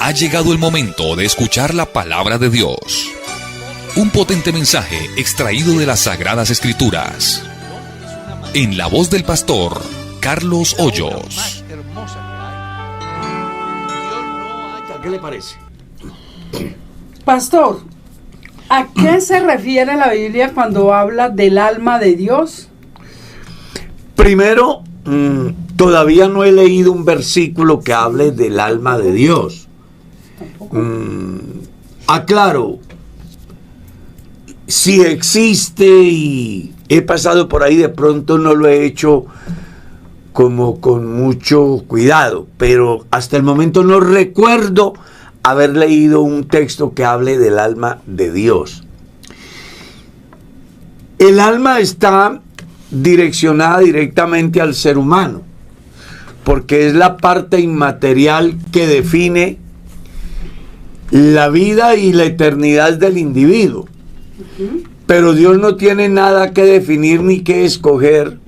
Ha llegado el momento de escuchar la palabra de Dios. Un potente mensaje extraído de las Sagradas Escrituras. En la voz del pastor Carlos Hoyos. ¿Qué le parece? Pastor, ¿a qué se refiere la Biblia cuando habla del alma de Dios? Primero, todavía no he leído un versículo que hable del alma de Dios. Aclaro, si existe y he pasado por ahí, de pronto no lo he hecho como con mucho cuidado, pero hasta el momento no recuerdo haber leído un texto que hable del alma de Dios. El alma está direccionada directamente al ser humano, porque es la parte inmaterial que define la vida y la eternidad del individuo. Pero Dios no tiene nada que definir ni que escoger,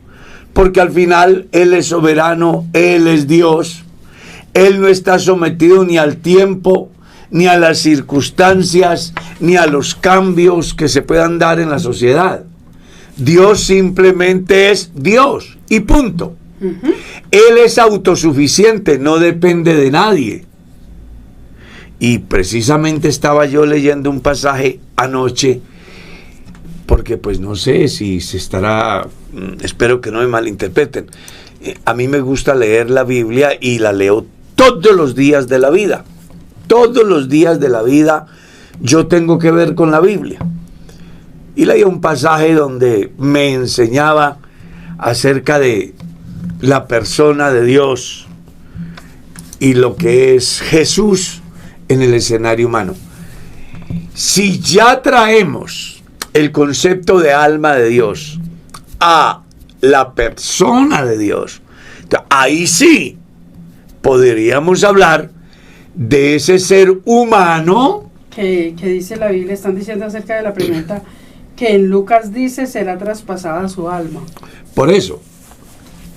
porque al final Él es soberano, Él es Dios. Él no está sometido ni al tiempo, ni a las circunstancias, ni a los cambios que se puedan dar en la sociedad. Dios simplemente es Dios y punto. Él es autosuficiente, no depende de nadie. Y precisamente estaba yo leyendo un pasaje anoche, porque pues no sé si se estará, espero que no me malinterpreten. A mí me gusta leer la Biblia y la leo todos los días de la vida. Todos los días de la vida yo tengo que ver con la Biblia. Y leí un pasaje donde me enseñaba acerca de la persona de Dios y lo que es Jesús en el escenario humano. Si ya traemos el concepto de alma de Dios a la persona de Dios, ahí sí podríamos hablar de ese ser humano que dice la Biblia, están diciendo acerca de la pregunta que en Lucas dice será traspasada su alma. Por eso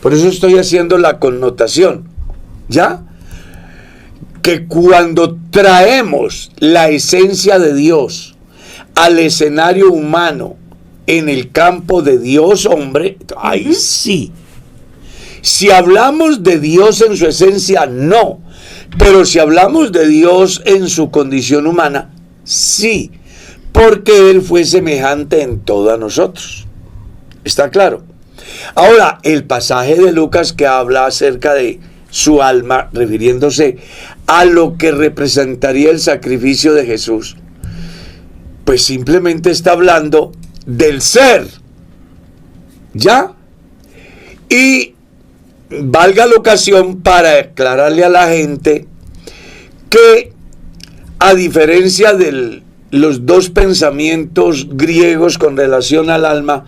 estoy haciendo la connotación, ¿ya? Que cuando traemos la esencia de Dios al escenario humano en el campo de Dios hombre, ahí sí. Si hablamos de Dios en su esencia, no. Pero si hablamos de Dios en su condición humana, sí. Porque Él fue semejante en todo a nosotros. ¿Está claro? Ahora, el pasaje de Lucas que habla acerca de su alma, refiriéndose a lo que representaría el sacrificio de Jesús, pues simplemente está hablando del ser, ¿ya? Y valga la ocasión para aclararle a la gente que, a diferencia de los dos pensamientos griegos con relación al alma,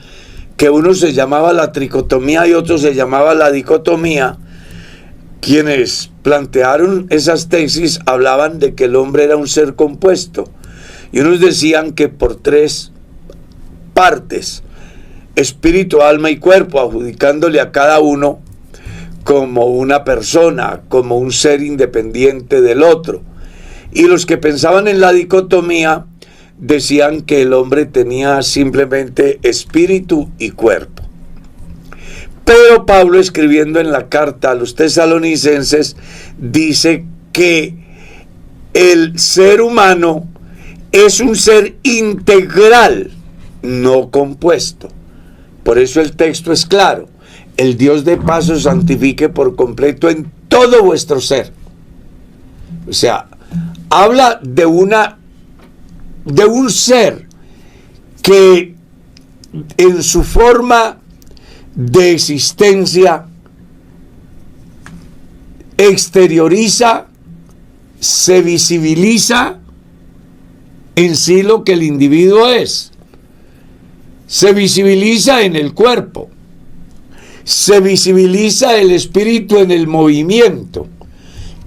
que uno se llamaba la tricotomía y otro se llamaba la dicotomía, quienes plantearon esas tesis hablaban de que el hombre era un ser compuesto, y unos decían que por tres partes, espíritu, alma y cuerpo, adjudicándole a cada uno como una persona, como un ser independiente del otro. Y los que pensaban en la dicotomía decían que el hombre tenía simplemente espíritu y cuerpo. Pero Pablo, escribiendo en la carta a los tesalonicenses, dice que el ser humano es un ser integral, no compuesto. Por eso el texto es claro: el Dios de paz os santifique por completo en todo vuestro ser. O sea, habla de un ser que en su forma de existencia exterioriza, se visibiliza en sí lo que el individuo es. Se visibiliza en el cuerpo, se visibiliza el espíritu en el movimiento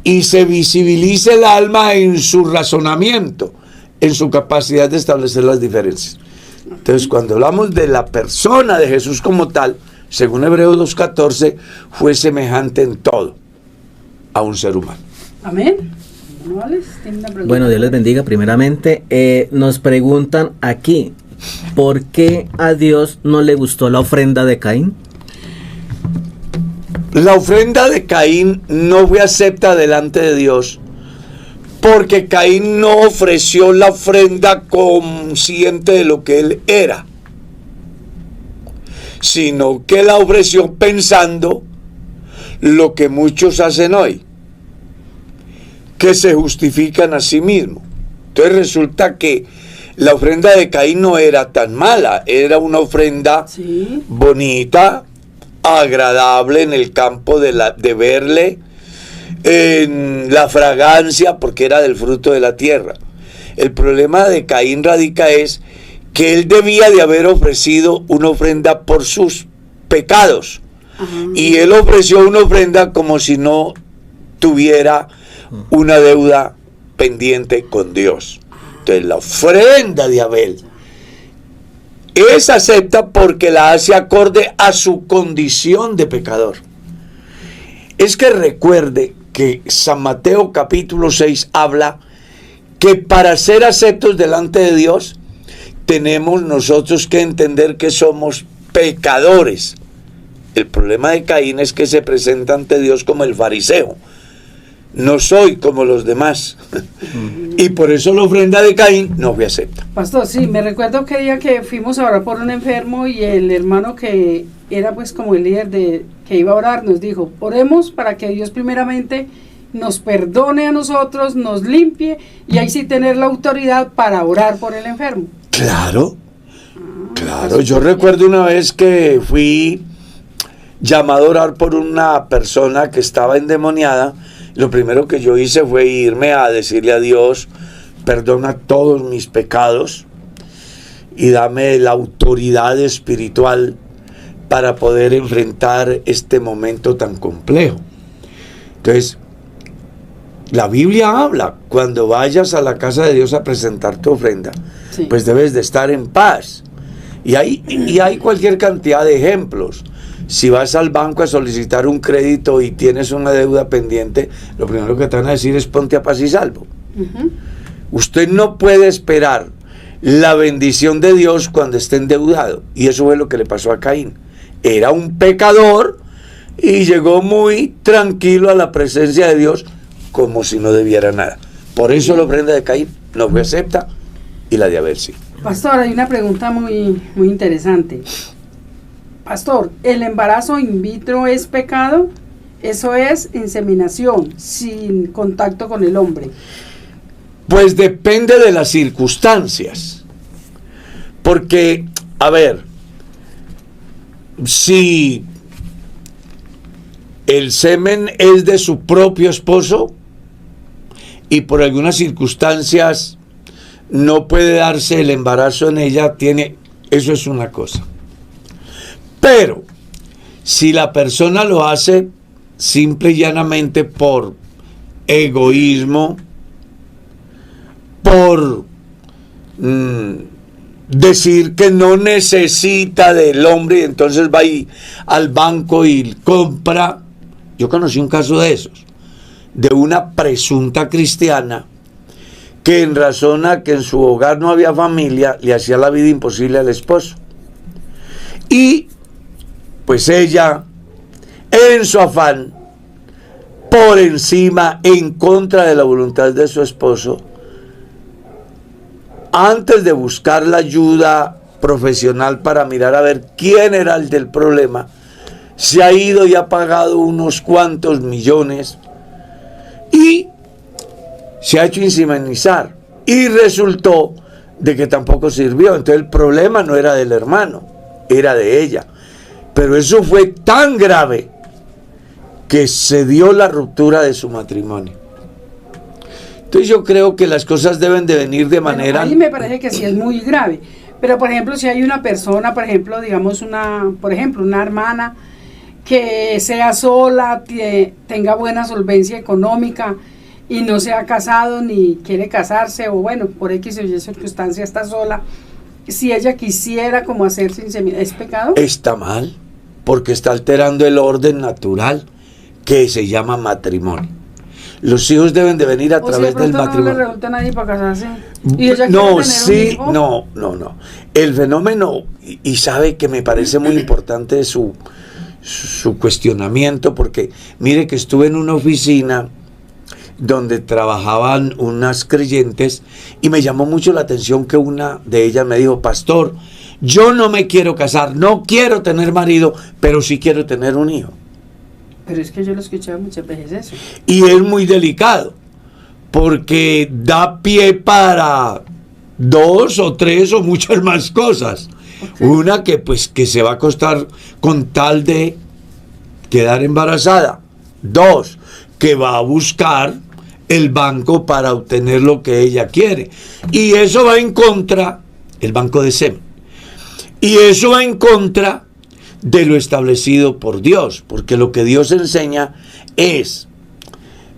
y se visibiliza el alma en su razonamiento, en su capacidad de establecer las diferencias. Entonces, cuando hablamos de la persona de Jesús como tal, según Hebreos 2:14, fue semejante en todo a un ser humano. Amén. ¿No, Alex? ¿Tiene una pregunta? Bueno, Dios les bendiga. Primeramente, nos preguntan aquí, ¿por qué a Dios no le gustó la ofrenda de Caín? La ofrenda de Caín no fue acepta delante de Dios porque Caín no ofreció la ofrenda consciente de lo que él era, sino que la ofreció pensando lo que muchos hacen hoy, que se justifican a sí mismos. Entonces resulta que la ofrenda de Caín no era tan mala, era una ofrenda bonita, agradable en el campo de verle, en la fragancia, porque era del fruto de la tierra. El problema de Caín radica es que él debía de haber ofrecido una ofrenda por sus pecados. Y él ofreció una ofrenda como si no tuviera una deuda pendiente con Dios. Entonces la ofrenda de Abel es acepta porque la hace acorde a su condición de pecador. Es que recuerde que San Mateo capítulo 6 habla que para ser aceptos delante de Dios tenemos nosotros que entender que somos pecadores. El problema de Caín es que se presenta ante Dios como el fariseo. No soy como los demás. Y por eso la ofrenda de Caín no fue acepta. Pastor, sí, me recuerdo que día que fuimos a orar por un enfermo y el hermano que era pues como el líder que iba a orar nos dijo, oremos para que Dios primeramente nos perdone a nosotros, nos limpie y ahí sí tener la autoridad para orar por el enfermo. Claro, claro. Yo recuerdo una vez que fui llamado a orar por una persona que estaba endemoniada. Lo primero que yo hice fue irme a decirle a Dios, perdona todos mis pecados y dame la autoridad espiritual para poder enfrentar este momento tan complejo. Entonces, la Biblia habla, cuando vayas a la casa de Dios a presentar tu ofrenda, pues debes de estar en paz. Y hay cualquier cantidad de ejemplos. Si vas al banco a solicitar un crédito y tienes una deuda pendiente, lo primero que te van a decir es ponte a paz y salvo. Usted no puede esperar la bendición de Dios cuando esté endeudado. Y eso fue lo que le pasó a Caín. Era un pecador y llegó muy tranquilo a la presencia de Dios como si no debiera nada. Por eso la ofrenda de Caín no fue acepta y la de Abel sí. Pastor, hay una pregunta muy interesante. Pastor, ¿el embarazo in vitro es pecado? Eso es inseminación, sin contacto con el hombre. Pues depende de las circunstancias. Porque, a ver, si el semen es de su propio esposo y por algunas circunstancias no puede darse el embarazo en ella, eso es una cosa. Pero si la persona lo hace simple y llanamente por egoísmo, por decir que no necesita del hombre y entonces va al banco y compra. Yo conocí un caso de esos, de una presunta cristiana que en razón a que en su hogar no había familia, le hacía la vida imposible al esposo. Y pues ella, en su afán, por encima, en contra de la voluntad de su esposo, antes de buscar la ayuda profesional para mirar a ver quién era el del problema, se ha ido y ha pagado unos cuantos millones y se ha hecho inseminizar. Y resultó de que tampoco sirvió. Entonces el problema no era del hermano, era de ella. Pero eso fue tan grave que se dio la ruptura de su matrimonio. Entonces yo creo que las cosas deben de venir de manera... A mí me parece que sí es muy grave. Pero por ejemplo, si hay una persona, por ejemplo, digamos una hermana que sea sola, tenga buena solvencia económica y no se ha casado ni quiere casarse, o bueno, por X o Y circunstancia está sola, si ella quisiera como hacerse inseminación, ¿es pecado? Está mal, porque está alterando el orden natural que se llama matrimonio. Los hijos deben de venir a O si de través del pronto no le matrimonio. resulta a nadie para casarse. Y ella No, quiere tener un sí, hijo. no. El fenómeno, y sabe que me parece muy importante su cuestionamiento, porque mire que estuve en una oficina donde trabajaban unas creyentes y me llamó mucho la atención que una de ellas me dijo: pastor, yo no me quiero casar, no quiero tener marido, pero sí quiero tener un hijo. Pero es que yo lo he escuchado muchas veces eso. Y es muy delicado, porque da pie para 2 o 3 o muchas más cosas. Okay. Una que pues que se va a acostar con tal de quedar embarazada. 2, que va a buscar el banco para obtener lo que ella quiere. Y eso va en contra, el banco de semen. Y eso va en contra de lo establecido por Dios, porque lo que Dios enseña es: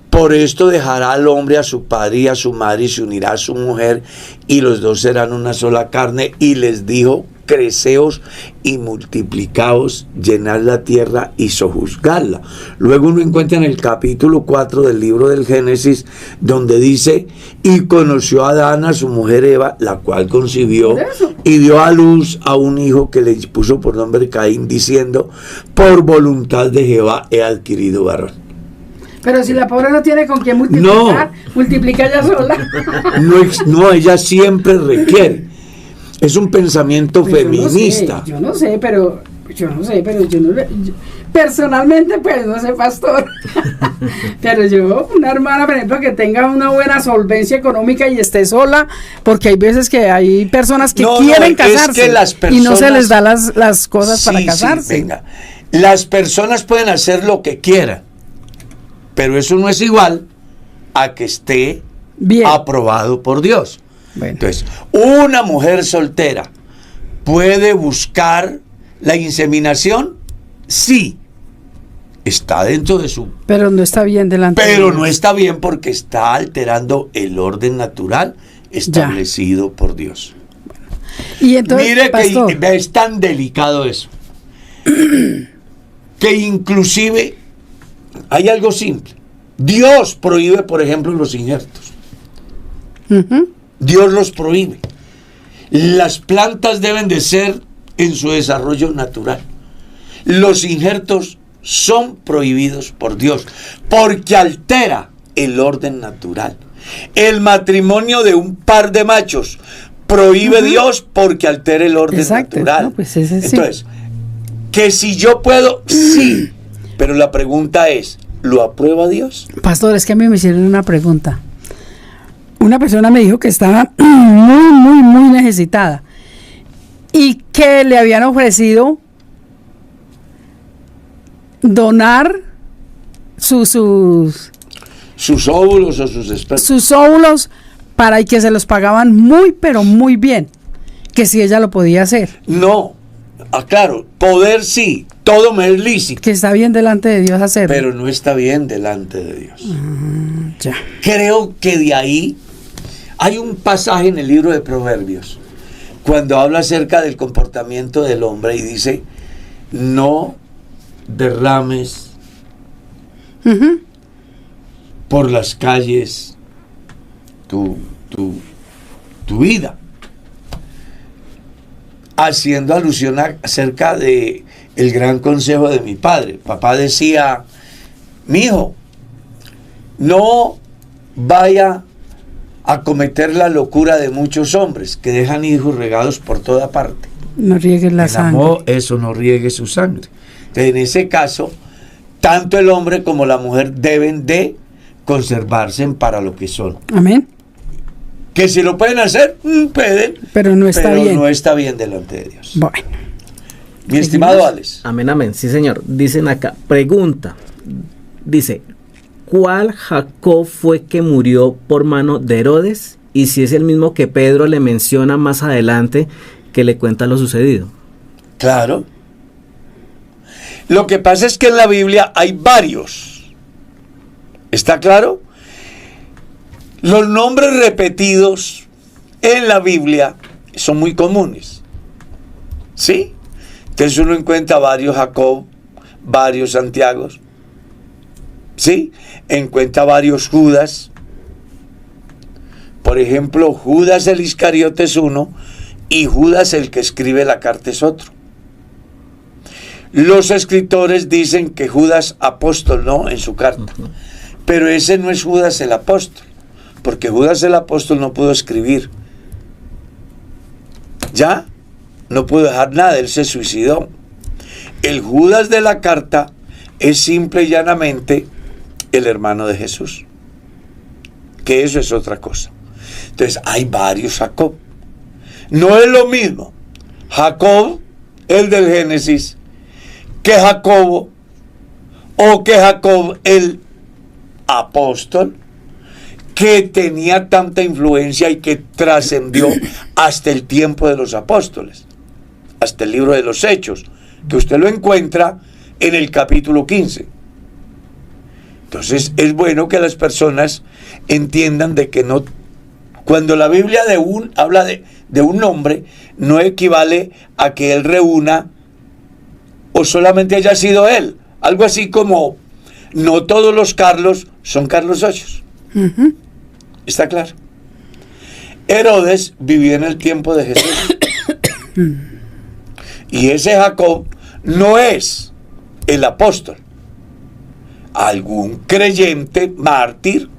por esto dejará al hombre a su padre y a su madre y se unirá a su mujer y los dos serán una sola carne. Y les dijo: creceos y multiplicaos, llenad la tierra y sojuzgadla. Luego uno encuentra en el capítulo 4 del libro del Génesis, donde dice: y conoció a Adán a su mujer Eva, la cual concibió y dio a luz a un hijo que le puso por nombre Caín, diciendo: por voluntad de Jehová he adquirido varón. Pero si la pobre no tiene con quién multiplicar, multiplica ella sola. No, ella siempre requiere. Es un pensamiento Pues feminista. Yo no sé, pero yo no personalmente pues no sé, pastor. Pero yo, una hermana, por ejemplo, que tenga una buena solvencia económica y esté sola, porque hay veces que hay personas que quieren casarse, es que y no se les da las cosas para casarse. Sí, venga. Las personas pueden hacer lo que quieran, pero eso no es igual a que esté bien aprobado por Dios. Bueno. Entonces, una mujer soltera puede buscar la inseminación, sí, está dentro de su... Pero no está bien delante de Pero Dios. no está bien porque está alterando el orden natural establecido por Dios. Y entonces, mire pastor, que es tan delicado eso, que inclusive hay algo simple. Dios prohíbe, por ejemplo, los injertos. Dios los prohíbe. Las plantas deben de ser en su desarrollo natural. Los injertos son prohibidos por Dios porque altera el orden natural. El matrimonio de un par de machos prohíbe Dios porque altera el orden natural. No, pues ese sí. Entonces, que si yo puedo, sí, pero la pregunta es: ¿lo aprueba Dios? Pastor, es que a mí me hicieron una pregunta. Una persona me dijo que estaba muy necesitada y que le habían ofrecido donar sus óvulos o sus espermas. Sus óvulos para y que se los pagaban pero muy bien, que si ella lo podía hacer. No, claro, poder sí, todo me es lícito. Que está bien delante de Dios hacerlo. Pero no está bien delante de Dios. Ya. Creo que de ahí hay un pasaje en el libro de Proverbios, cuando habla acerca del comportamiento del hombre y dice: no derrames por las calles tu vida, haciendo alusión acerca de el gran consejo de mi padre. Papá decía: mijo, no vaya a cometer la locura de muchos hombres que dejan hijos regados por toda parte. No riegues la sangre. Eso, no riegue su sangre. Entonces, en ese caso, tanto el hombre como la mujer deben de conservarse para lo que son. Amén. Que si lo pueden hacer, pueden, pero no está bien. No está bien delante de Dios. Bueno. Mi estimado Alex. Amén, amén. Sí, señor. Dicen acá, pregunta. Dice: ¿cuál Jacob fue que murió por mano de Herodes? Y si es el mismo que Pedro le menciona más adelante, que le cuenta lo sucedido. Claro. Lo que pasa es que en la Biblia hay varios. ¿Está claro? Los nombres repetidos en la Biblia son muy comunes. ¿Sí? Entonces uno encuentra varios Jacob, varios Santiagos. ¿sí? Encuentra varios Judas. Por ejemplo, Judas el Iscariote es uno y Judas el que escribe la carta es otro. Los escritores dicen que Judas apóstol, ¿no? En su carta. Pero ese no es Judas el apóstol, porque Judas el apóstol no pudo escribir. ¿Ya? No pudo dejar nada, él se suicidó. El Judas de la carta es simple y llanamente el hermano de Jesús, que eso es otra cosa. Entonces hay varios Jacob. No es lo mismo Jacob, el del Génesis, que Jacobo, o que Jacob el apóstol, que tenía tanta influencia y que trascendió hasta el tiempo de los apóstoles, hasta el libro de los Hechos, que usted lo encuentra en el capítulo 15. Entonces es bueno que las personas entiendan de que no, cuando la Biblia habla de un nombre, no equivale a que él reúna o solamente haya sido él. Algo así como no todos los Carlos son Carlos Hoyos. ¿Está claro? Herodes vivió en el tiempo de Jesús. Y ese Jacob no es el apóstol. Algún creyente mártir,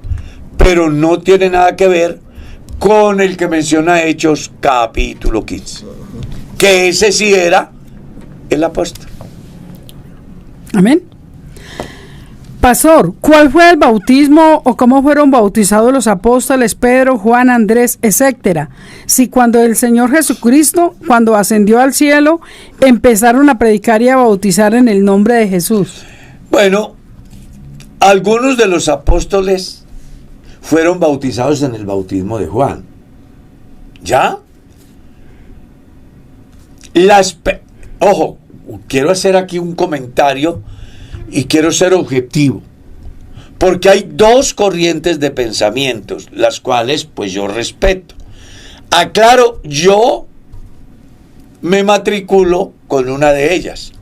pero no tiene nada que ver con el que menciona Hechos capítulo 15. Que ese sí era el apóstol. Amén. Pastor, ¿cuál fue el bautismo o cómo fueron bautizados los apóstoles Pedro, Juan, Andrés, etcétera? Si cuando el Señor Jesucristo, cuando ascendió al cielo, empezaron a predicar y a bautizar en el nombre de Jesús. Bueno, algunos de los apóstoles fueron bautizados en el bautismo de Juan. ¿Ya? Ojo, quiero hacer aquí un comentario y quiero ser objetivo, porque hay dos corrientes de pensamientos, las cuales pues yo respeto. Aclaro, yo me matriculo con una de ellas,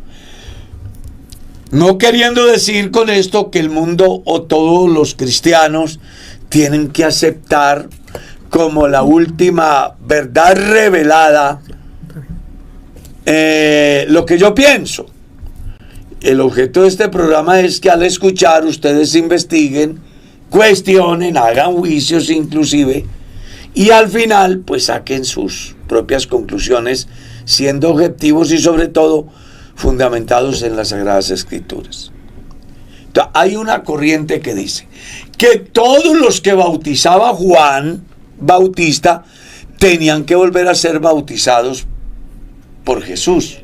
no queriendo decir con esto que el mundo o todos los cristianos tienen que aceptar como la última verdad revelada lo que yo pienso. El objeto de este programa es que al escuchar ustedes investiguen, cuestionen, hagan juicios inclusive, y al final pues saquen sus propias conclusiones, siendo objetivos y sobre todo fundamentados en las Sagradas Escrituras. Entonces, hay una corriente que dice que todos los que bautizaba Juan Bautista tenían que volver a ser bautizados por Jesús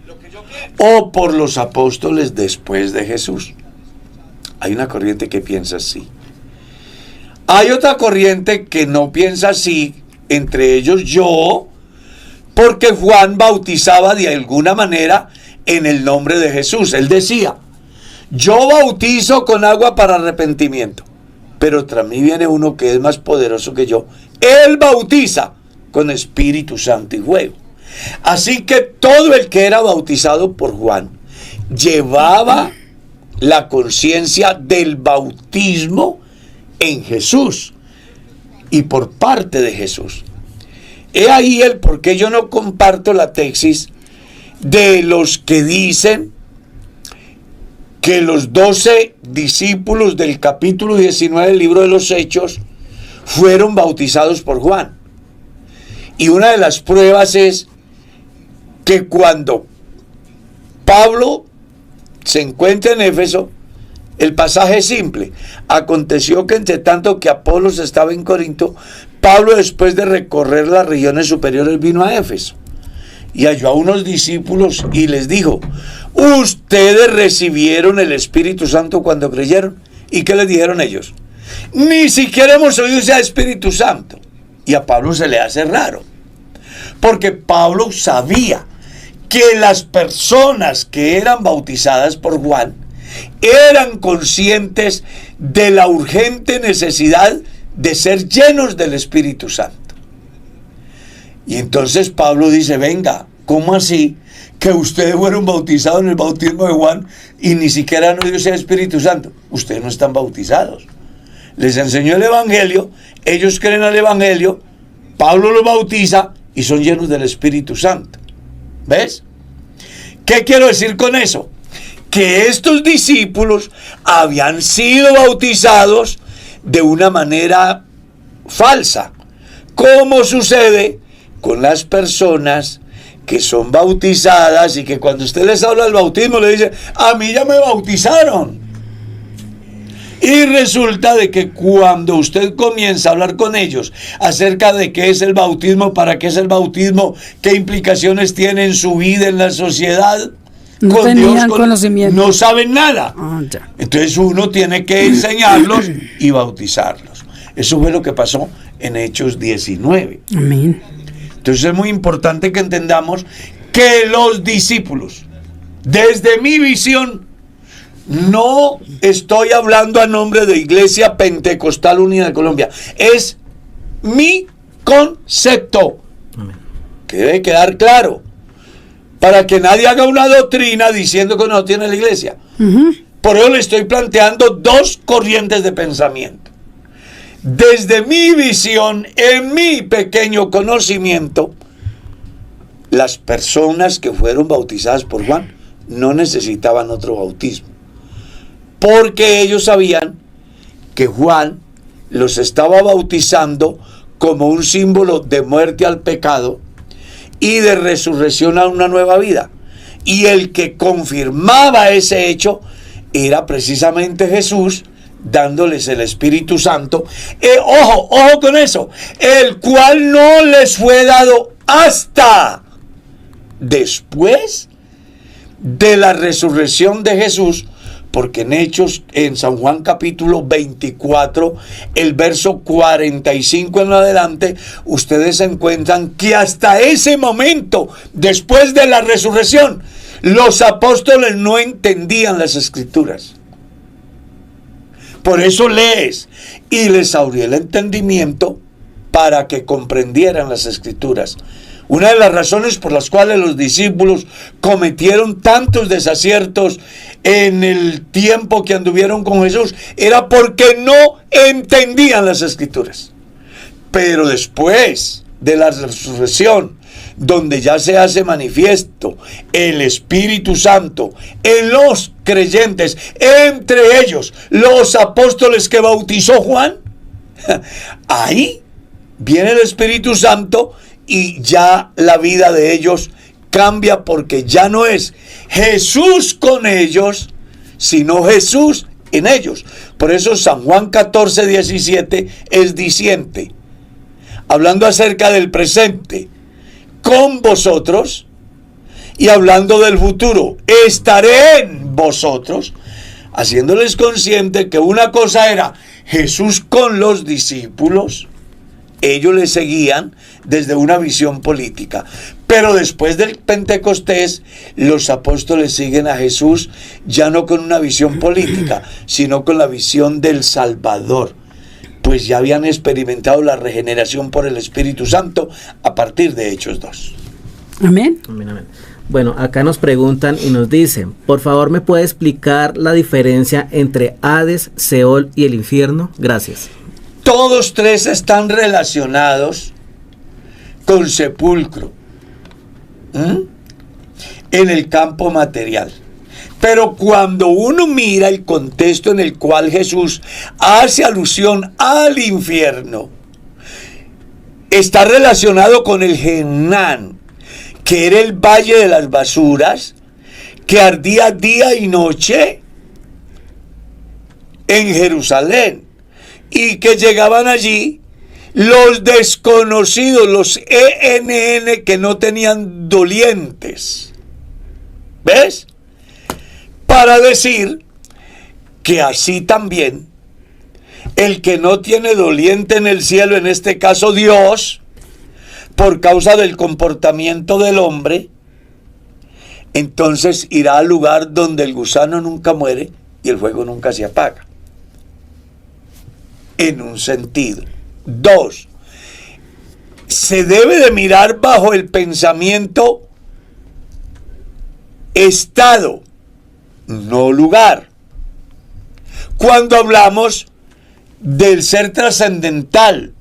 o por los apóstoles después de Jesús. Hay una corriente que piensa así. Hay otra corriente que no piensa así, entre ellos yo, porque Juan bautizaba de alguna manera en el nombre de Jesús. Él decía, yo bautizo con agua para arrepentimiento, pero tras mí viene uno que es más poderoso que yo. Él bautiza con Espíritu Santo y fuego. Así que todo el que era bautizado por Juan llevaba la conciencia del bautismo en Jesús y por parte de Jesús. He ahí el por qué yo no comparto la tesis de los que dicen que los 12 discípulos del capítulo 19 del libro de los Hechos fueron bautizados por Juan. Y una de las pruebas es que cuando Pablo se encuentra en Éfeso, el pasaje es simple. Aconteció que entre tanto que Apolos estaba en Corinto, Pablo, después de recorrer las regiones superiores, vino a Éfeso y halló a unos discípulos y les dijo, ustedes recibieron el Espíritu Santo cuando creyeron. ¿Y qué les dijeron ellos? Ni siquiera hemos oído ese Espíritu Santo. Y a Pablo se le hace raro, porque Pablo sabía que las personas que eran bautizadas por Juan eran conscientes de la urgente necesidad de ser llenos del Espíritu Santo. Y entonces Pablo dice, venga, ¿cómo así que ustedes fueron bautizados en el bautismo de Juan y ni siquiera han oído ese Espíritu Santo. Ustedes no están bautizados. Les enseñó el Evangelio, ellos creen al Evangelio, Pablo los bautiza y son llenos del Espíritu Santo. ¿Ves? ¿Qué quiero decir con eso? Que estos discípulos habían sido bautizados de una manera falsa, como sucede con las personas que son bautizadas y que cuando usted les habla del bautismo le dice: a mí ya me bautizaron. Y resulta de que cuando usted comienza a hablar con ellos acerca de qué es el bautismo, para qué es el bautismo, qué implicaciones tiene en su vida, en la sociedad, no con tenían Dios, conocimiento. no saben nada. Ya. Entonces uno tiene que enseñarlos y bautizarlos. Eso fue lo que pasó en Hechos 19. Amén. Entonces es muy importante que entendamos que los discípulos, desde mi visión, no estoy hablando a nombre de Iglesia Pentecostal Unida de Colombia, es mi concepto, que debe quedar claro, para que nadie haga una doctrina diciendo que no tiene la iglesia. Por eso le estoy planteando dos corrientes de pensamiento. Desde mi visión, en mi pequeño conocimiento, las personas que fueron bautizadas por Juan no necesitaban otro bautismo, porque ellos sabían que Juan los estaba bautizando como un símbolo de muerte al pecado y de resurrección a una nueva vida. Y el que confirmaba ese hecho era precisamente Jesús, dándoles el Espíritu Santo. Ojo con eso, el cual no les fue dado hasta después de la resurrección de Jesús, porque en Hechos, en San Juan capítulo 24, el verso 45 en adelante, ustedes encuentran que hasta ese momento, después de la resurrección, los apóstoles no entendían las Escrituras. Por eso lees: y les abrió el entendimiento para que comprendieran las Escrituras. Una de las razones por las cuales los discípulos cometieron tantos desaciertos en el tiempo que anduvieron con Jesús era porque no entendían las Escrituras. Pero después de la resurrección, donde ya se hace manifiesto el Espíritu Santo en los creyentes, entre ellos los apóstoles que bautizó Juan, ahí viene el Espíritu Santo y ya la vida de ellos cambia, porque ya no es Jesús con ellos, sino Jesús en ellos. Por eso San Juan 14:17 es diciente, hablando acerca del presente: con vosotros, y hablando del futuro: estaré en vosotros, haciéndoles consciente que una cosa era Jesús con los discípulos, ellos le seguían desde una visión política, pero después del Pentecostés los apóstoles siguen a Jesús ya no con una visión política, sino con la visión del Salvador, pues ya habían experimentado la regeneración por el Espíritu Santo a partir de Hechos 2. Amén. Amén, amén. Bueno, acá nos preguntan y nos dicen: por favor, ¿me puede explicar la diferencia entre Hades, Seol y el infierno? Gracias. Todos tres están relacionados con sepulcro, en el campo material. Pero cuando uno mira el contexto en el cual Jesús hace alusión al infierno, está relacionado con el Gehenam, que era el valle de las basuras, que ardía día y noche en Jerusalén, y que llegaban allí los desconocidos, los ENN, que no tenían dolientes. ¿Ves? Para decir que así también el que no tiene doliente en el cielo, en este caso Dios, por causa del comportamiento del hombre, entonces irá al lugar donde el gusano nunca muere y el fuego nunca se apaga. En un sentido. 2. Se debe de mirar bajo el pensamiento estado, no lugar. Cuando hablamos del ser trascendental,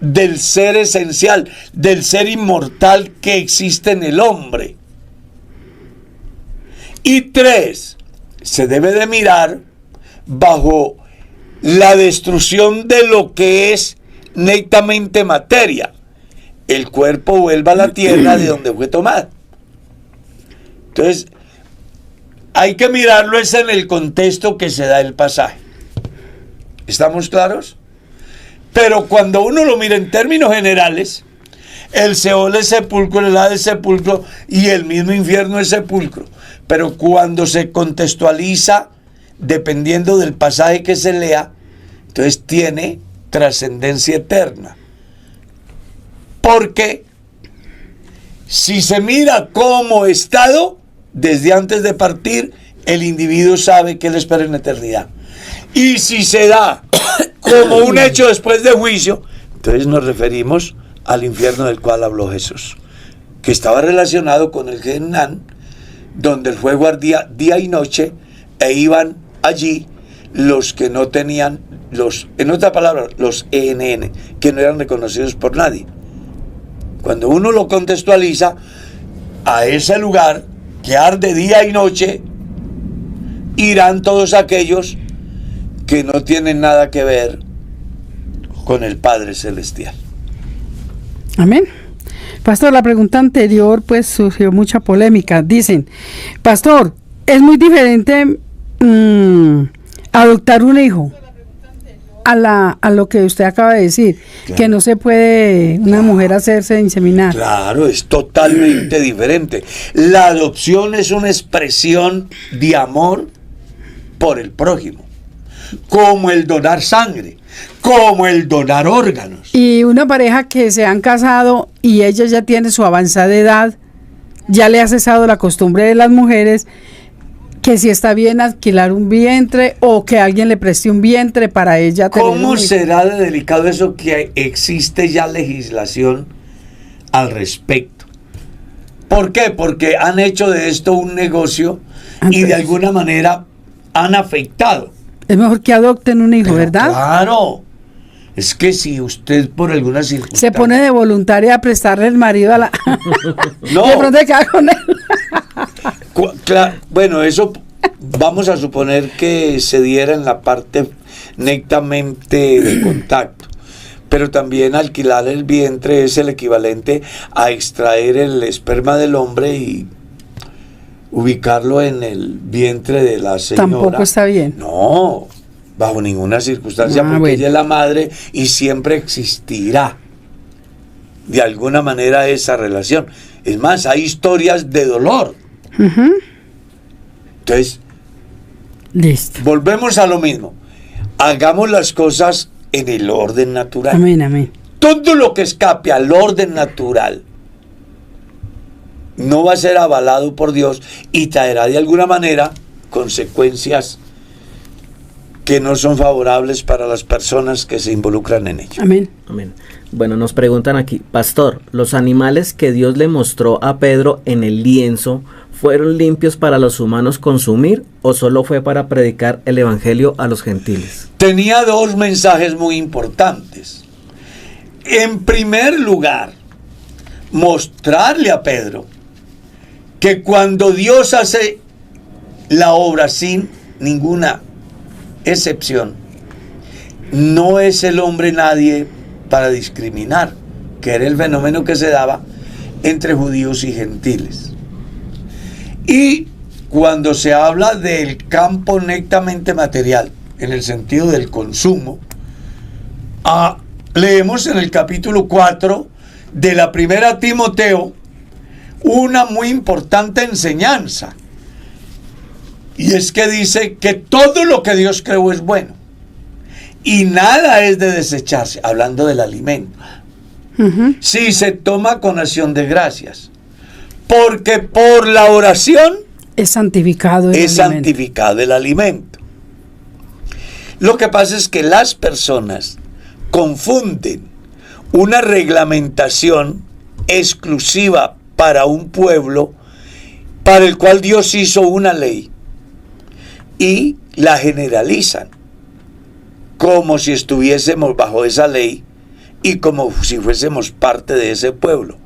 del ser esencial, del ser inmortal que existe en el hombre. Y 3, se debe de mirar bajo la destrucción de lo que es netamente materia. El cuerpo vuelve a la tierra de donde fue tomado. Entonces, hay que mirarlo es en el contexto que se da el pasaje. ¿Estamos claros? Pero cuando uno lo mira en términos generales, el Seol es sepulcro, el Hades es sepulcro y el mismo infierno es sepulcro. Pero cuando se contextualiza, dependiendo del pasaje que se lea, entonces tiene trascendencia eterna. Porque si se mira como estado, desde antes de partir, el individuo sabe que él espera en la eternidad. Y si se da como un hecho después de juicio, entonces nos referimos al infierno del cual habló Jesús, que estaba relacionado con el Gehenam, donde el fuego ardía día y noche, e iban allí los que no tenían, en otra palabra, los ENN, que no eran reconocidos por nadie. Cuando uno lo contextualiza, a ese lugar que arde día y noche, irán todos aquellos que no tienen nada que ver con el Padre Celestial. Amén. Pastor, la pregunta anterior pues surgió mucha polémica. Dicen, pastor, es muy diferente adoptar un hijo a lo que usted acaba de decir, claro, que no se puede una mujer hacerse inseminar. Claro, es totalmente diferente. La adopción es una expresión de amor por el prójimo, como el donar sangre, como el donar órganos. Y una pareja que se han casado y ella ya tiene su avanzada edad, ya le ha cesado la costumbre de las mujeres, que si está bien alquilar un vientre o que alguien le preste un vientre para ella tener un hijo. ¿Cómo será de delicado eso que existe ya legislación al respecto? ¿Por qué? Porque han hecho de esto un negocio y de alguna manera han afectado. Es mejor que adopten un hijo, pero, ¿verdad? Claro. Es que si usted por alguna circunstancia se pone de voluntaria a prestarle el marido a la... No. De pronto se queda con él. Bueno, eso vamos a suponer que se diera en la parte netamente de contacto. Pero también alquilar el vientre es el equivalente a extraer el esperma del hombre y ubicarlo en el vientre de la señora. Tampoco está bien. No, bajo ninguna circunstancia, porque bueno, ella es la madre y siempre existirá de alguna manera esa relación. Es más, hay historias de dolor. Uh-huh. Entonces, listo. Volvemos a lo mismo. Hagamos las cosas en el orden natural. Amén, amén. Todo lo que escape al orden natural no va a ser avalado por Dios y traerá de alguna manera consecuencias que no son favorables para las personas que se involucran en ello. Amén. Amén. Bueno, nos preguntan aquí, pastor, ¿los animales que Dios le mostró a Pedro en el lienzo fueron limpios para los humanos consumir o solo fue para predicar el evangelio a los gentiles? Tenía dos mensajes muy importantes. En primer lugar, mostrarle a Pedro que cuando Dios hace la obra sin ninguna excepción, no es el hombre nadie para discriminar, que era el fenómeno que se daba entre judíos y gentiles. Y cuando se habla del campo netamente material, en el sentido del consumo, leemos en el capítulo 4 de la primera Timoteo una muy importante enseñanza, y es que dice que todo lo que Dios creó es bueno y nada es de desecharse, hablando del alimento. Uh-huh. Si se toma con acción de gracias, porque por la oración es santificado el alimento. Lo que pasa es que las personas confunden una reglamentación exclusiva para un pueblo para el cual Dios hizo una ley y la generalizan como si estuviésemos bajo esa ley y como si fuésemos parte de ese pueblo.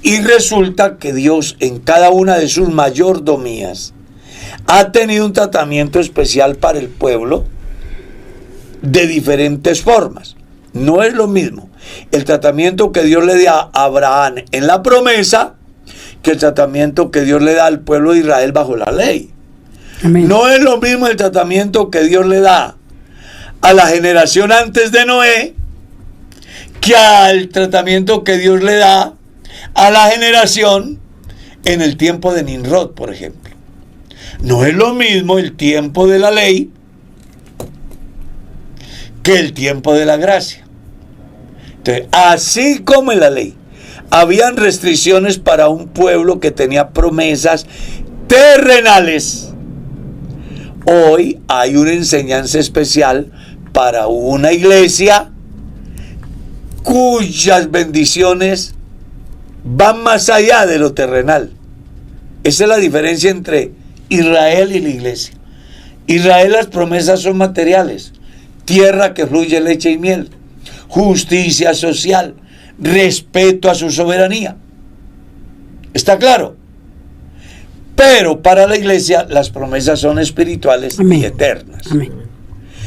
Y resulta que Dios en cada una de sus mayordomías ha tenido un tratamiento especial para el pueblo de diferentes formas. No es lo mismo el tratamiento que Dios le da a Abraham en la promesa que el tratamiento que Dios le da al pueblo de Israel bajo la ley. Amén. No es lo mismo el tratamiento que Dios le da a la generación antes de Noé que al tratamiento que Dios le da a la generación en el tiempo de Nimrod, por ejemplo. No es lo mismo el tiempo de la ley que el tiempo de la gracia. Entonces, así como en la ley habían restricciones para un pueblo que tenía promesas terrenales, hoy hay una enseñanza especial para una iglesia cuyas bendiciones van más allá de lo terrenal. Esa es la diferencia entre Israel y la iglesia. Israel, las promesas son materiales: tierra que fluye leche y miel, justicia social, respeto a su soberanía. ¿Está claro? Pero para la iglesia las promesas son espirituales. Amén. Y eternas. Amén.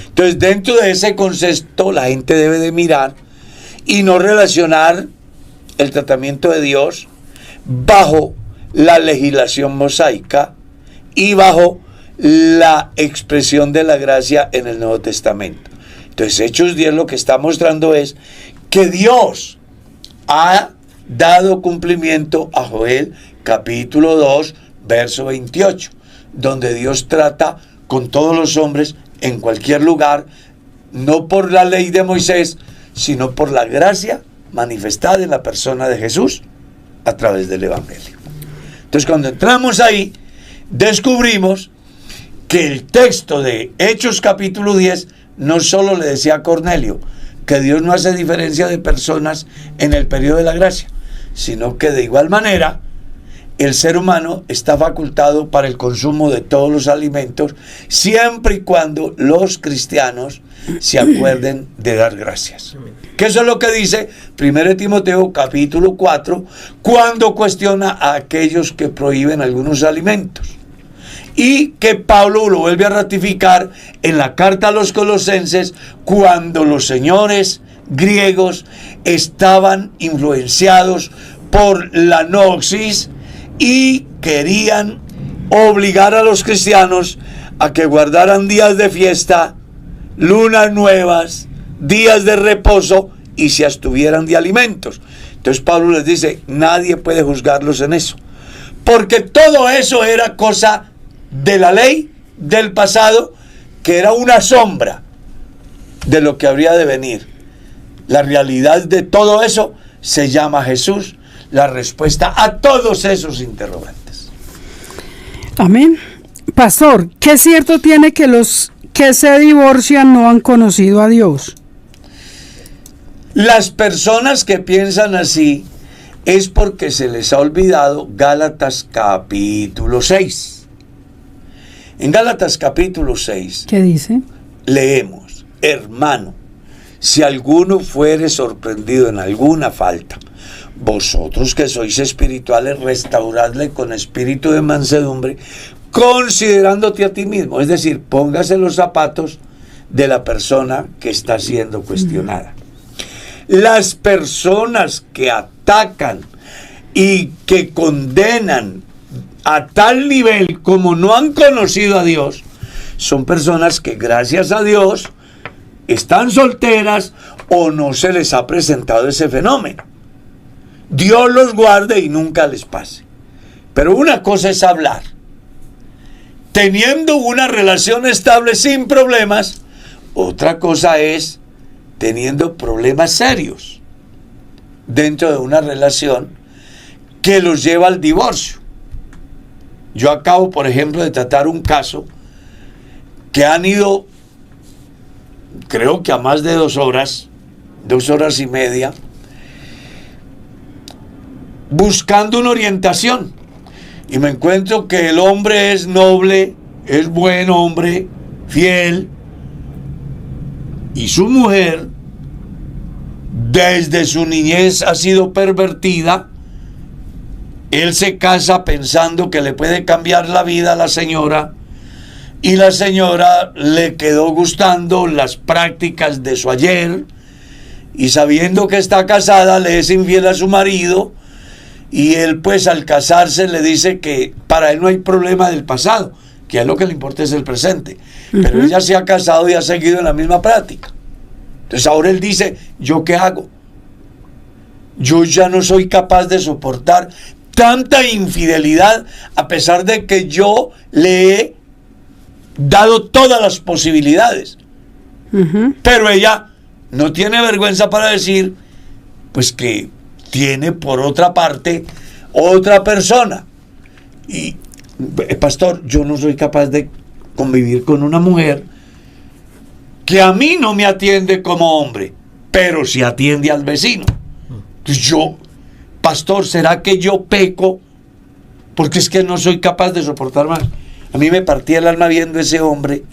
Entonces, dentro de ese concepto la gente debe de mirar y no relacionar el tratamiento de Dios bajo la legislación mosaica y bajo la expresión de la gracia en el Nuevo Testamento. Entonces, Hechos 10 lo que está mostrando es que Dios ha dado cumplimiento a Joel capítulo 2, verso 28, donde Dios trata con todos los hombres en cualquier lugar, no por la ley de Moisés, sino por la gracia manifestada en la persona de Jesús a través del Evangelio. Entonces, cuando entramos ahí, descubrimos que el texto de Hechos capítulo 10 no solo le decía a Cornelio que Dios no hace diferencia de personas en el periodo de la gracia, sino que de igual manera el ser humano está facultado para el consumo de todos los alimentos, siempre y cuando los cristianos se acuerden de dar gracias. Que eso es lo que dice 1 Timoteo capítulo 4, cuando cuestiona a aquellos que prohíben algunos alimentos. Y que Pablo lo vuelve a ratificar en la carta a los Colosenses, cuando los señores griegos estaban influenciados por la noxis y querían obligar a los cristianos a que guardaran días de fiesta, lunas nuevas, días de reposo y se abstuvieran de alimentos. Entonces Pablo les dice, nadie puede juzgarlos en eso, porque todo eso era cosa de la ley del pasado, que era una sombra de lo que habría de venir. La realidad de todo eso se llama Jesús, la respuesta a todos esos interrogantes. Amén. Pastor, ¿qué cierto tiene que los que se divorcian no han conocido a Dios? Las personas que piensan así es porque se les ha olvidado Gálatas capítulo 6. En Gálatas capítulo 6, ¿qué dice? Leemos: hermano, si alguno fuere sorprendido en alguna falta, vosotros que sois espirituales, restauradle con espíritu de mansedumbre, considerándote a ti mismo. Es decir, póngase los zapatos de la persona que está siendo cuestionada. Las personas que atacan y que condenan a tal nivel como no han conocido a Dios, son personas que gracias a Dios están solteras o no se les ha presentado ese fenómeno. Dios los guarde y nunca les pase. Pero una cosa es hablar, teniendo una relación estable sin problemas. Otra cosa es teniendo problemas serios dentro de una relación que los lleva al divorcio. Yo acabo, por ejemplo, de tratar un caso que han ido, creo que a más de 2 horas y media, buscando una orientación. y me encuentro que el hombre es noble, es buen hombre, fiel, y su mujer desde su niñez ha sido pervertida, él se casa pensando que le puede cambiar la vida a la señora, y la señora le quedó gustando las prácticas de su ayer, y sabiendo que está casada le es infiel a su marido, y él pues al casarse le dice que para él no hay problema del pasado, que a él lo que le importa es el presente. Pero ella se ha casado y ha seguido en la misma práctica. Entonces ahora él dice, ¿yo qué hago? Yo ya no soy capaz de soportar tanta infidelidad, a pesar de que yo le he dado todas las posibilidades. Pero ella no tiene vergüenza para decir, pues que tiene por otra parte otra persona. Y pastor, yo no soy capaz de convivir con una mujer que a mí no me atiende como hombre, pero sí atiende al vecino. Entonces yo, pastor, ¿será que yo peco? Porque es que no soy capaz de soportar más. A mí me partía el alma viendo ese hombre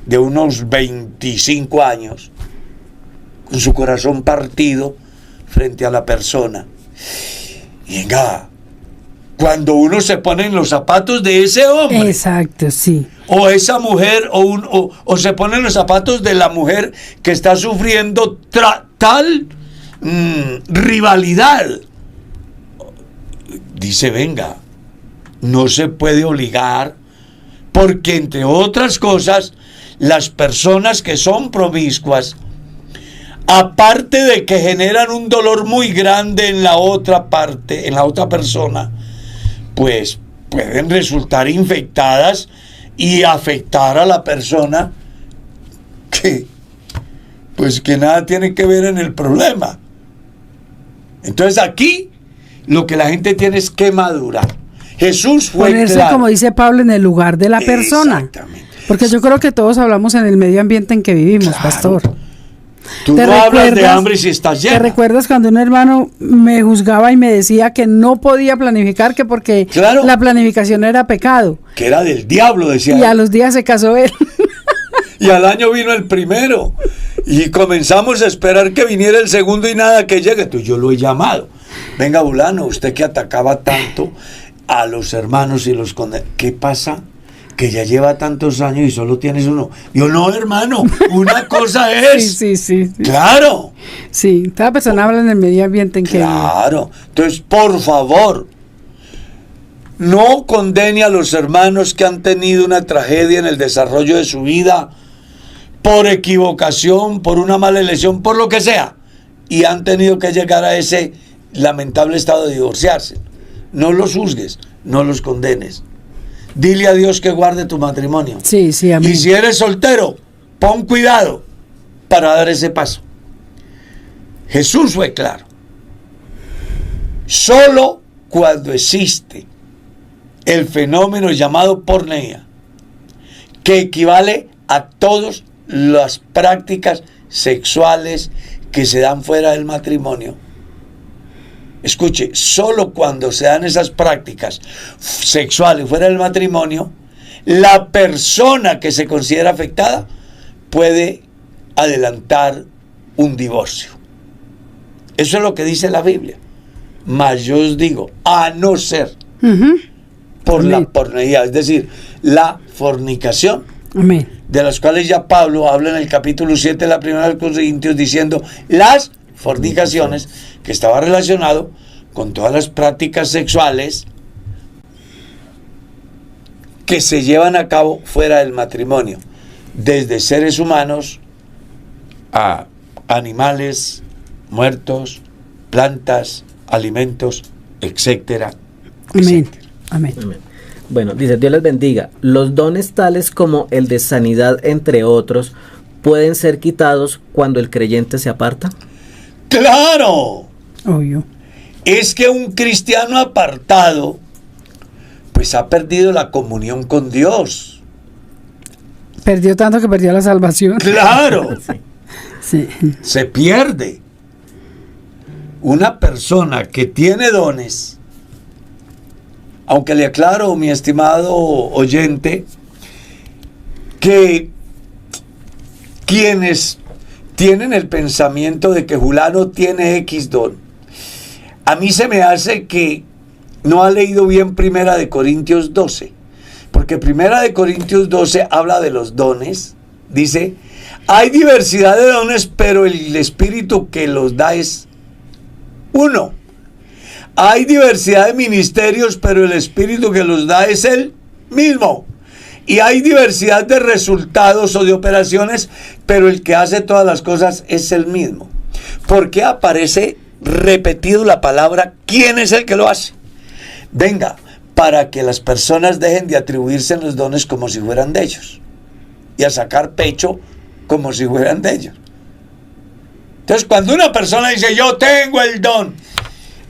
de unos 25 años, con su corazón partido frente a la persona. Y venga, cuando uno se pone en los zapatos de ese hombre, exacto, sí, o esa mujer, o se pone en los zapatos de la mujer que está sufriendo tal rivalidad, dice, venga, no se puede obligar, porque entre otras cosas, las personas que son promiscuas, aparte de que generan un dolor muy grande en la otra parte, en la otra persona, pues pueden resultar infectadas y afectar a la persona que nada tiene que ver en el problema. Entonces aquí lo que la gente tiene es que madurar. Jesús fue ponerse, claro, como dice Pablo, en el lugar de la persona. Exactamente. Porque yo creo que todos hablamos en el medio ambiente en que vivimos, Claro. pastor. Tú ¿Te no hablas de recuerdas- hambre si estás ¿Te llena. recuerdas cuando un hermano me juzgaba y me decía que no podía planificar, que porque Claro. la planificación era pecado? Que era del diablo, decía Y a él. los días se casó él. Y al año vino el primero. Y comenzamos a esperar que viniera el segundo y nada que llegue. Entonces yo lo he llamado. Venga, Bulano, usted que atacaba tanto a los hermanos y los condenaba, ¿qué pasa? Que ya lleva tantos años y solo tienes uno. Yo, no, hermano, una cosa es. Sí. Claro, Sí, cada persona habla en el medio ambiente en que vive. claro. Entonces, por favor, no condene a los hermanos que han tenido una tragedia en el desarrollo de su vida, por equivocación, por una mala elección, por lo que sea, y han tenido que llegar a ese lamentable estado de divorciarse. No los juzgues, no los condenes. Dile a Dios que guarde tu matrimonio. Sí, amén. Y si eres soltero, pon cuidado para dar ese paso. Jesús fue claro. Solo cuando existe el fenómeno llamado pornea, que equivale a todas las prácticas sexuales que se dan fuera del matrimonio. Escuche, solo cuando se dan esas prácticas sexuales fuera del matrimonio, la persona que se considera afectada puede adelantar un divorcio. Eso es lo que dice la Biblia. Mas yo os digo, a no ser por la Amén. porneía, es decir, la fornicación, Amén. de las cuales ya Pablo habla en el capítulo 7 de la primera de los Corintios, diciendo las fornicaciones, que estaba relacionado con todas las prácticas sexuales que se llevan a cabo fuera del matrimonio, desde seres humanos a animales muertos, plantas, alimentos, etcétera, Amén. etcétera. Amén. Amén. Bueno, dice, Dios les bendiga. Los dones tales como el de sanidad, entre otros, pueden ser quitados cuando el creyente se aparta. ¡Claro! Obvio. Es que un cristiano apartado, pues ha perdido la comunión con Dios. Perdió tanto que perdió la salvación. ¡Claro! Sí. Se pierde. Una persona que tiene dones Aunque le aclaro, mi estimado oyente, que quienes tienen el pensamiento de que fulano tiene X don, a mí se me hace que no ha leído bien Primera de Corintios 12, porque Primera de Corintios 12 habla de los dones, dice, hay diversidad de dones, pero el Espíritu que los da es uno. Hay diversidad de ministerios, pero el Espíritu que los da es el mismo. Y hay diversidad de resultados o de operaciones, pero el que hace todas las cosas es el mismo. ¿Por qué aparece repetido la palabra quién es el que lo hace? Venga, para que las personas dejen de atribuirse en los dones como si fueran de ellos y a sacar pecho como si fueran de ellos. Entonces, cuando una persona dice yo tengo el don,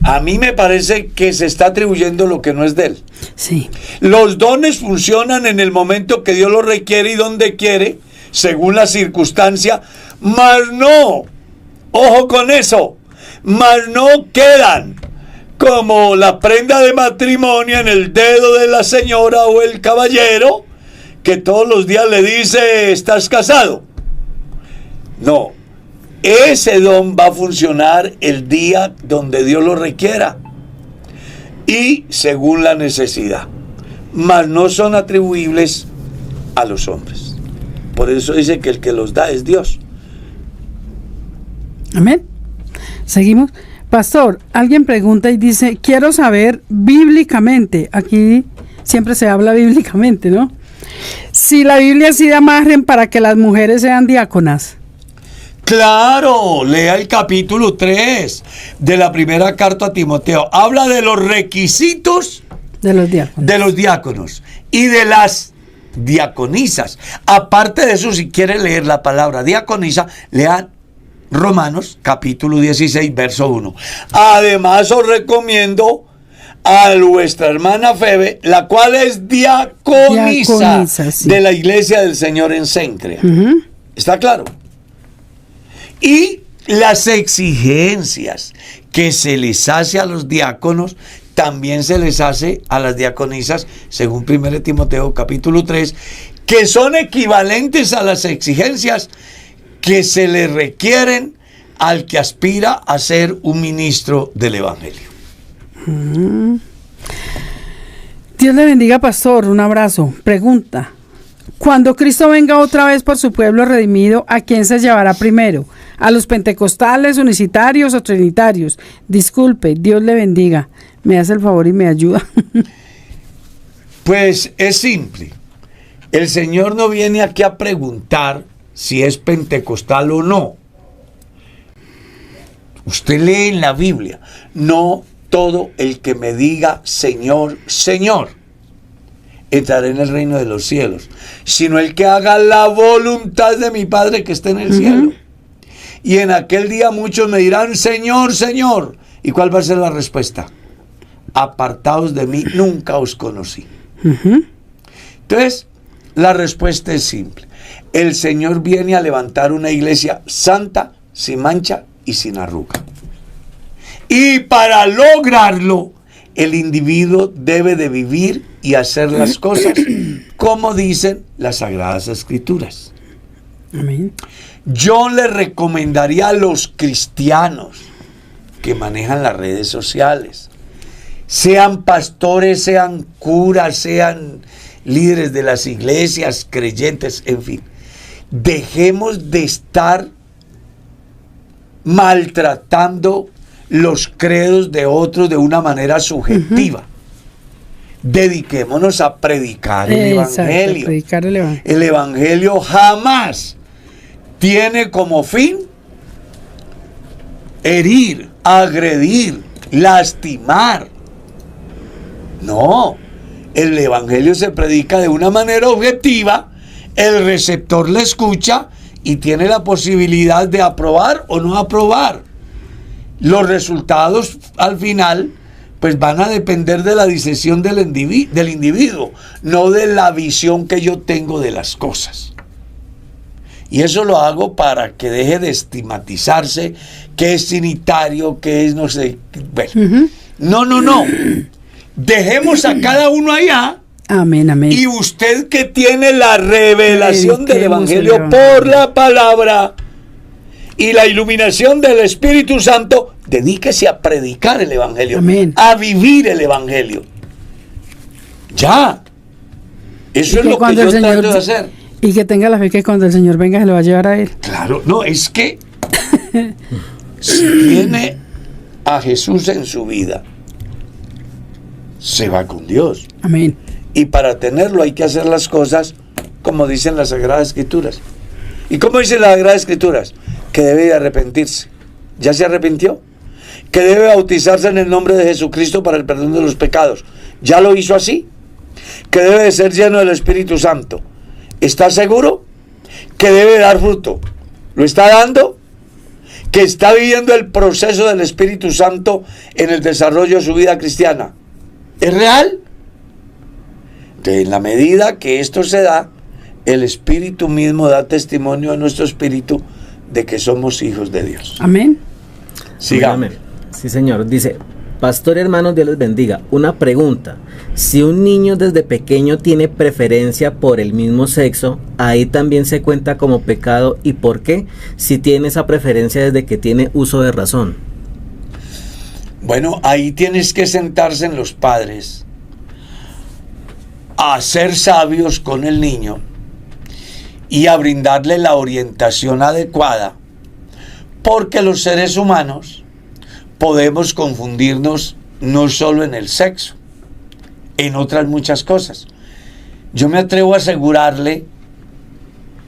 a mí me parece que se está atribuyendo lo que no es de él. Sí. Los dones funcionan en el momento que Dios los requiere y donde quiere, según la circunstancia, mas no, ojo con eso, mas no quedan como la prenda de matrimonio en el dedo de la señora o el caballero, que todos los días le dice, ¿estás casado? No, ese don va a funcionar el día donde Dios lo requiera y según la necesidad, mas no son atribuibles a los hombres. Por eso dice que el que los da es Dios. Amén. Seguimos. Pastor, alguien pregunta y dice, quiero saber bíblicamente, aquí siempre se habla bíblicamente, ¿no? Si la Biblia sí da margen para que las mujeres sean diáconas. Claro, lea el capítulo 3 de la primera carta a Timoteo. Habla de los requisitos de los diáconos y de las diaconisas. Aparte de eso, si quiere leer la palabra diaconisa, lean Romanos capítulo 16, verso 1. Además, os recomiendo a vuestra hermana Febe, la cual es diaconisa sí, de la iglesia del Señor en Cencrea. ¿Está claro? Y las exigencias que se les hace a los diáconos también se les hace a las diaconisas, según 1 Timoteo capítulo 3, que son equivalentes a las exigencias que se le requieren al que aspira a ser un ministro del Evangelio. Dios le bendiga, pastor. Un abrazo. Pregunta: cuando Cristo venga otra vez por su pueblo redimido, ¿a quién se llevará primero? ¿A los pentecostales, unicitarios o trinitarios? Disculpe, Dios le bendiga. Me hace el favor y me ayuda. Pues es simple. El Señor no viene aquí a preguntar si es pentecostal o no. Usted lee en la Biblia, no todo el que me diga Señor, Señor, entrará en el reino de los cielos, sino el que haga la voluntad de mi Padre que está en el cielo. Y en aquel día muchos me dirán, Señor, Señor. ¿Y cuál va a ser la respuesta? Apartaos de mí, nunca os conocí. Entonces, la respuesta es simple. El Señor viene a levantar una iglesia santa, sin mancha y sin arruga. Y para lograrlo, el individuo debe de vivir y hacer las cosas como dicen las Sagradas Escrituras. Amén. Yo le recomendaría a los cristianos que manejan las redes sociales, sean pastores, sean curas, sean líderes de las iglesias, creyentes, en fin, dejemos de estar maltratando los credos de otros de una manera subjetiva. Dediquémonos a predicar el Evangelio. Predicar el Evangelio. El Evangelio jamás tiene como fin herir, agredir, lastimar. No, el Evangelio se predica de una manera objetiva, el receptor le escucha y tiene la posibilidad de aprobar o no aprobar. Los resultados al final pues van a depender de la decisión del individuo, no de la visión que yo tengo de las cosas. Y eso lo hago para que deje de estigmatizarse, que es trinitario, que es no sé, bueno. No. dejemos a cada uno allá. Amén, amén. Y usted que tiene la revelación del Prediquemos el Evangelio Evangelio. por la palabra y la iluminación del Espíritu Santo, dedíquese a predicar el Evangelio, Amén. a vivir el Evangelio. Ya. Eso es lo que yo trato de hacer. Y que tenga la fe que cuando el Señor venga se lo va a llevar a él. Claro, no, es que si tiene a Jesús en su vida, se va con Dios. Amén. Y para tenerlo hay que hacer las cosas como dicen las Sagradas Escrituras. ¿Y cómo dicen las Sagradas Escrituras? Que debe de arrepentirse. ¿Ya se arrepintió? Que debe bautizarse en el nombre de Jesucristo para el perdón de los pecados. ¿Ya lo hizo así? Que debe de ser lleno del Espíritu Santo. ¿Está seguro? Que debe dar fruto. ¿Lo está dando? Que está viviendo el proceso del Espíritu Santo en el desarrollo de su vida cristiana. ¿Es real? Entonces, en la medida que esto se da, el Espíritu mismo da testimonio a nuestro espíritu de que somos hijos de Dios. Amén. Sigamos. Amén. Sí, señor. Dice, pastor hermanos, Dios les bendiga. Una pregunta. Si un niño desde pequeño tiene preferencia por el mismo sexo, ¿ahí también se cuenta como pecado? ¿Y por qué? Si tiene esa preferencia desde que tiene uso de razón. Bueno, ahí tienes que sentarse en los padres a ser sabios con el niño y a brindarle la orientación adecuada, porque los seres humanos podemos confundirnos no solo en el sexo, en otras muchas cosas. Yo me atrevo a asegurarle,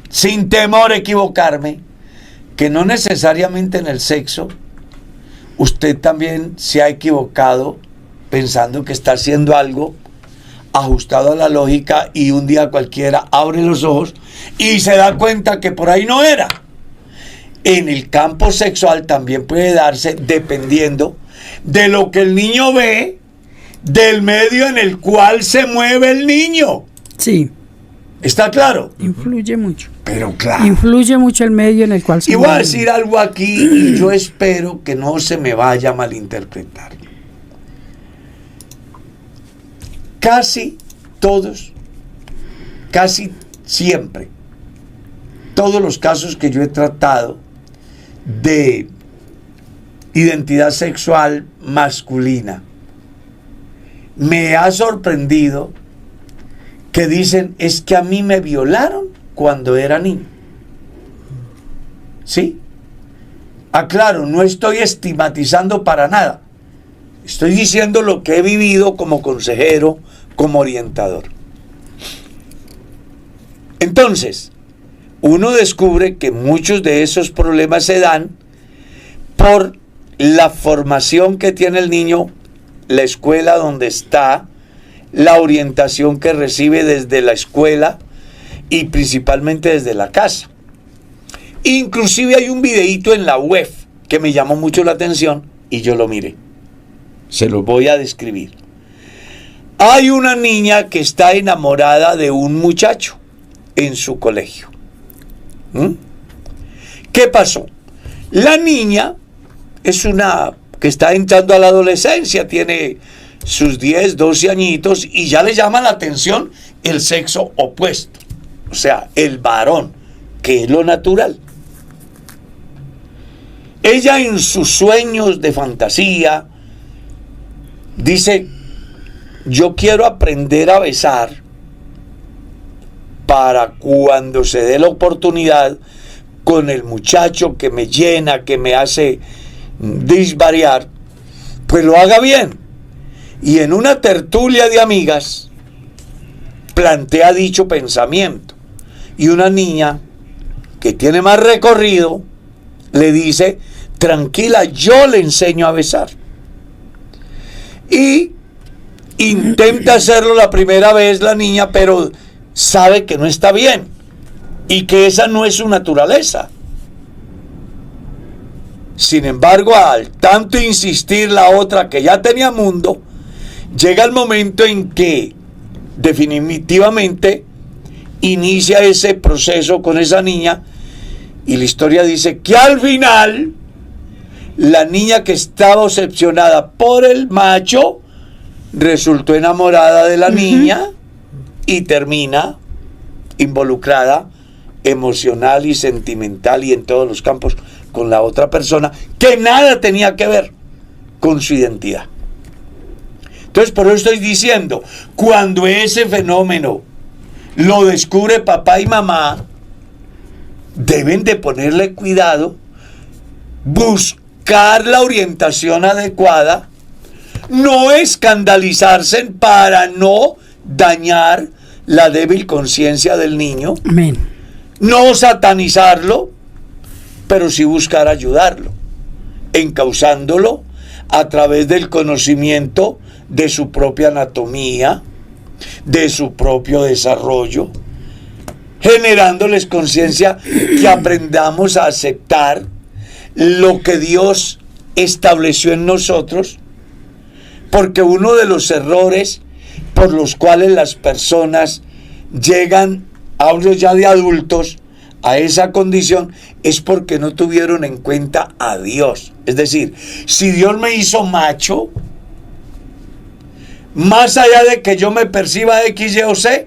sin temor a equivocarme, que no necesariamente en el sexo usted también se ha equivocado pensando que está haciendo algo ajustado a la lógica y un día cualquiera abre los ojos y se da cuenta que por ahí no era. En el campo sexual también puede darse dependiendo de lo que el niño ve, del medio en el cual se mueve el niño. Sí. ¿Está claro? Influye mucho. Pero claro. Influye mucho el medio en el cual se Y voy a mueve. decir algo aquí y yo espero que no se me vaya a malinterpretar. Casi todos, casi siempre, todos los casos que yo he tratado de identidad sexual masculina, me ha sorprendido que dicen, es que a mí me violaron cuando era niño. ¿Sí? Aclaro, no estoy estigmatizando para nada. Estoy diciendo lo que he vivido como consejero, como orientador. Entonces, uno descubre que muchos de esos problemas se dan por la formación que tiene el niño, la escuela donde está, la orientación que recibe desde la escuela y principalmente desde la casa. Inclusive hay un videíto en la web que me llamó mucho la atención y yo lo miré. Se lo voy a describir. Hay una niña que está enamorada de un muchacho en su colegio. ¿Qué pasó? La niña es una que está entrando a la adolescencia, tiene sus 10, 12 añitos y ya le llama la atención el sexo opuesto, o sea, el varón, que es lo natural. Ella en sus sueños de fantasía dice, yo quiero aprender a besar para cuando se dé la oportunidad con el muchacho que me llena, que me hace disvariar, pues lo haga bien. Y en una tertulia de amigas plantea dicho pensamiento. Y una niña que tiene más recorrido le dice, tranquila, yo le enseño a besar. Y intenta hacerlo la primera vez la niña, pero sabe que no está bien y que esa no es su naturaleza. Sin embargo, al tanto insistir la otra que ya tenía mundo, llega el momento en que definitivamente inicia ese proceso con esa niña y la historia dice que al final la niña que estaba obsesionada por el macho resultó enamorada de la niña y termina involucrada emocional y sentimental y en todos los campos con la otra persona que nada tenía que ver con su identidad. Entonces, por eso estoy diciendo, cuando ese fenómeno lo descubre papá y mamá, deben de ponerle cuidado, buscar la orientación adecuada, no escandalizarse para no dañar la débil conciencia del niño, Amén. no satanizarlo, pero sí buscar ayudarlo, encauzándolo a través del conocimiento de su propia anatomía, de su propio desarrollo, generándoles conciencia, que aprendamos a aceptar lo que Dios estableció en nosotros, porque uno de los errores por los cuales las personas llegan, hablo ya de adultos, a esa condición, es porque no tuvieron en cuenta a Dios. Es decir, si Dios me hizo macho, más allá de que yo me perciba X, Y o Z,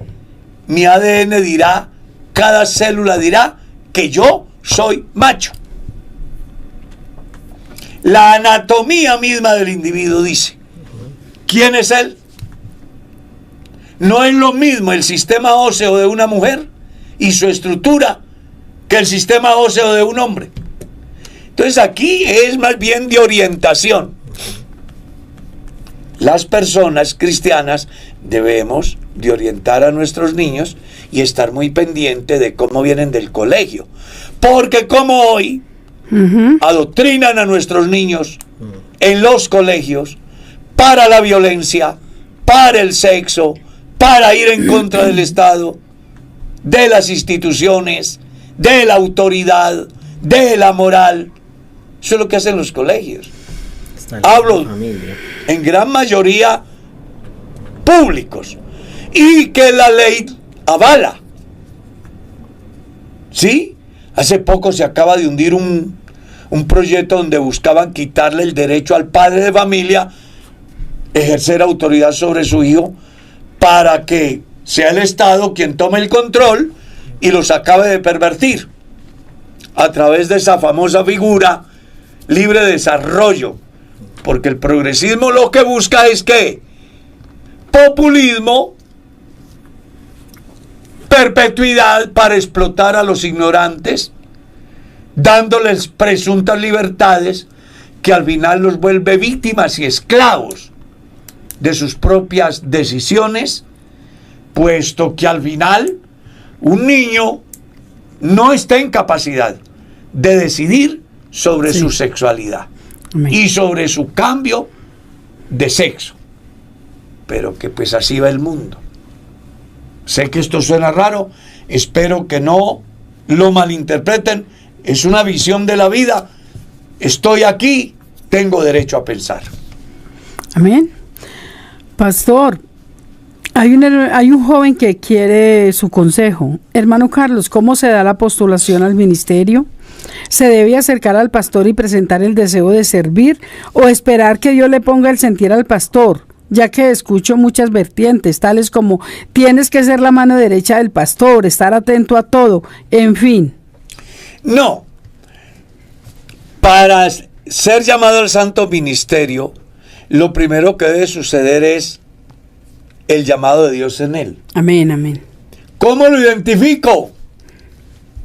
mi ADN dirá, cada célula dirá que yo soy macho. La anatomía misma del individuo dice, ¿quién es él? No es lo mismo el sistema óseo de una mujer y su estructura que el sistema óseo de un hombre. Entonces aquí es más bien de orientación. Las personas cristianas debemos de orientar a nuestros niños y estar muy pendiente de cómo vienen del colegio. Porque como hoy adoctrinan a nuestros niños en los colegios para la violencia, para el sexo, para ir en contra del Estado, de las instituciones, de la autoridad, de la moral. Eso es lo que hacen los colegios. Hablo en gran mayoría públicos y que la ley avala. ¿Sí? Hace poco se acaba de hundir un proyecto donde buscaban quitarle el derecho al padre de familia ejercer autoridad sobre su hijo para que sea el Estado quien tome el control y los acabe de pervertir a través de esa famosa figura libre desarrollo, porque el progresismo lo que busca es que populismo, perpetuidad para explotar a los ignorantes, dándoles presuntas libertades que al final los vuelve víctimas y esclavos de sus propias decisiones, puesto que al final un niño no está en capacidad de decidir sobre su sexualidad y sobre su cambio de sexo, pero que pues así va el mundo. Sé que esto suena raro, espero que no lo malinterpreten, es una visión de la vida, estoy aquí, tengo derecho a pensar. Amén. Pastor, hay un joven que quiere su consejo. Hermano Carlos, ¿cómo se da la postulación al ministerio? ¿Se debe acercar al pastor y presentar el deseo de servir o esperar que Dios le ponga el sentir al pastor? Ya que escucho muchas vertientes, tales como tienes que ser la mano derecha del pastor, estar atento a todo, en fin. No. Para ser llamado al santo ministerio, lo primero que debe suceder es el llamado de Dios en él. Amén, amén. ¿Cómo lo identifico?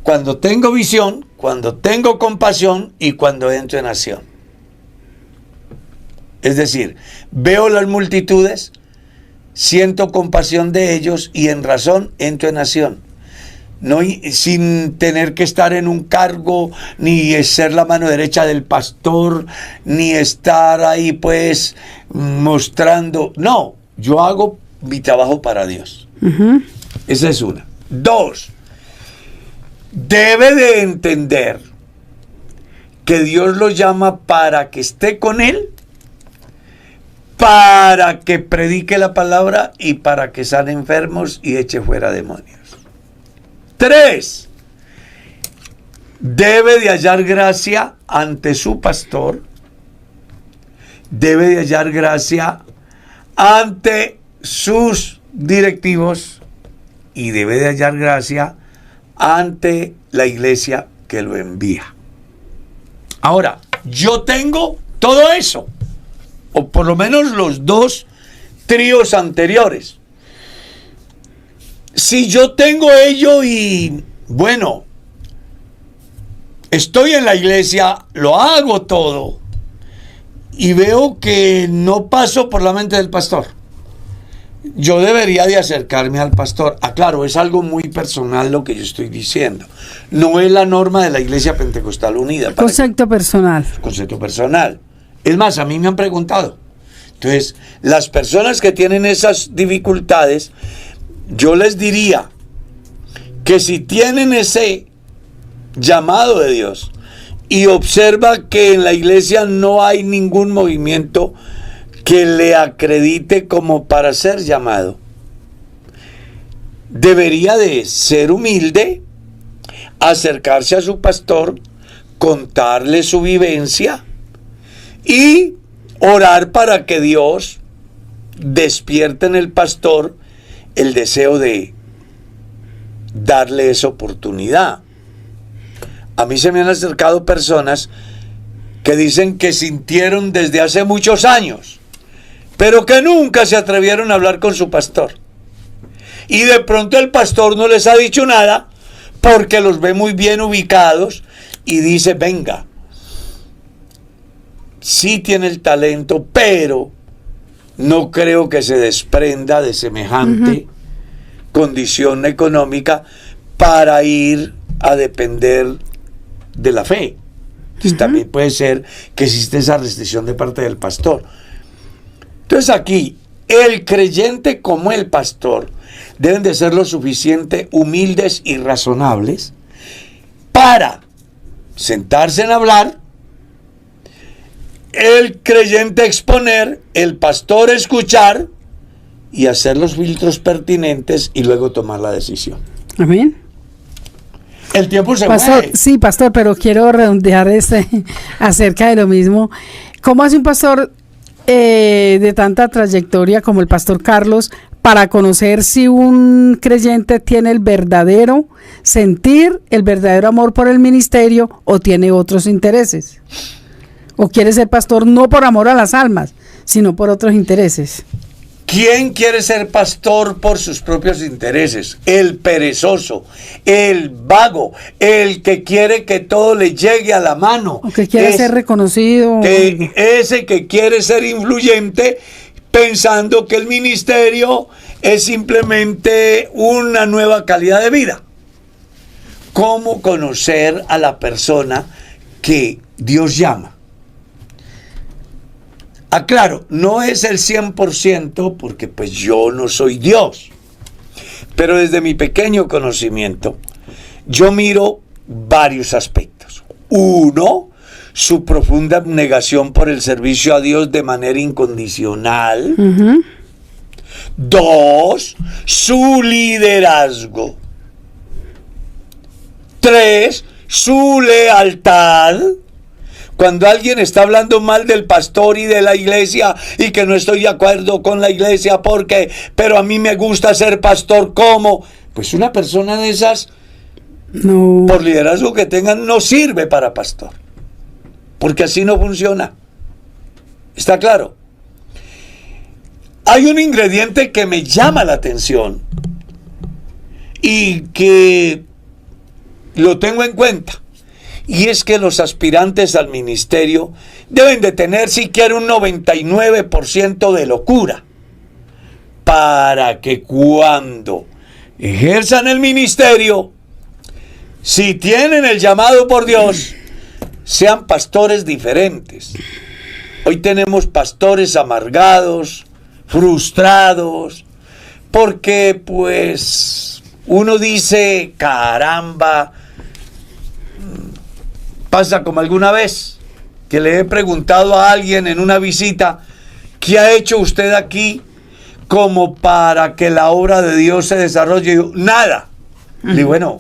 Cuando tengo visión, cuando tengo compasión y cuando entro en acción. Es decir, veo las multitudes, siento compasión de ellos y en razón entro en acción. No, sin tener que estar en un cargo, ni ser la mano derecha del pastor, ni estar ahí pues mostrando. No, yo hago mi trabajo para Dios. Esa es una. 2, debe de entender que Dios lo llama para que esté con él, para que predique la palabra y para que sane enfermos y eche fuera demonios. 3, debe de hallar gracia ante su pastor, debe de hallar gracia ante sus directivos y debe de hallar gracia ante la iglesia que lo envía. Ahora, yo tengo todo eso, o por lo menos los dos tríos anteriores. Si yo tengo ello y, bueno, estoy en la iglesia, lo hago todo, y veo que no paso por la mente del pastor, yo debería de acercarme al pastor. Claro, es algo muy personal lo que yo estoy diciendo. No es la norma de la Iglesia Pentecostal Unida. Concepto personal. Concepto personal. Es más, a mí me han preguntado. Entonces, las personas que tienen esas dificultades, yo les diría que si tienen ese llamado de Dios y observa que en la iglesia no hay ningún movimiento que le acredite como para ser llamado, debería de ser humilde, acercarse a su pastor, contarle su vivencia y orar para que Dios despierte en el pastor el deseo de darle esa oportunidad. A mí se me han acercado personas que dicen que sintieron desde hace muchos años, pero que nunca se atrevieron a hablar con su pastor. Y de pronto el pastor no les ha dicho nada porque los ve muy bien ubicados y dice, venga, sí tiene el talento, pero no creo que se desprenda de semejante condición económica para ir a depender de la fe. Entonces también puede ser que existe esa restricción de parte del pastor. Entonces aquí, el creyente como el pastor deben de ser lo suficiente humildes y razonables para sentarse en hablar, el creyente exponer, el pastor escuchar y hacer los filtros pertinentes y luego tomar la decisión. Amén. El tiempo se Pastor, mueve. sí, pastor, pero quiero redondear acerca de lo mismo. ¿Cómo hace un pastor de tanta trayectoria como el pastor Carlos para conocer si un creyente tiene el verdadero sentir, el verdadero amor por el ministerio o tiene otros intereses? ¿O quiere ser pastor no por amor a las almas, sino por otros intereses? ¿Quién quiere ser pastor por sus propios intereses? El perezoso, el vago, el que quiere que todo le llegue a la mano. O que quiere ser reconocido. Ese que quiere ser influyente pensando que el ministerio es simplemente una nueva calidad de vida. ¿Cómo conocer a la persona que Dios llama? Aclaro, no es el 100% porque pues yo no soy Dios, pero desde mi pequeño conocimiento yo miro varios aspectos. Uno, su profunda abnegación por el servicio a Dios de manera incondicional. Dos, su liderazgo. Tres, su lealtad. Cuando alguien está hablando mal del pastor y de la iglesia y que no estoy de acuerdo con la iglesia pero a mí me gusta ser pastor, ¿cómo? Pues una persona de esas, no, por liderazgo que tengan, no sirve para pastor. Porque así no funciona. ¿Está claro? Hay un ingrediente que me llama la atención y que lo tengo en cuenta. Y es que los aspirantes al ministerio deben de tener siquiera un 99% de locura para que cuando ejerzan el ministerio, si tienen el llamado por Dios, sean pastores diferentes. Hoy tenemos pastores amargados, frustrados, porque pues uno dice, caramba, pasa como alguna vez que le he preguntado a alguien en una visita, ¿qué ha hecho usted aquí como para que la obra de Dios se desarrolle? Y yo, nada. Le digo, bueno,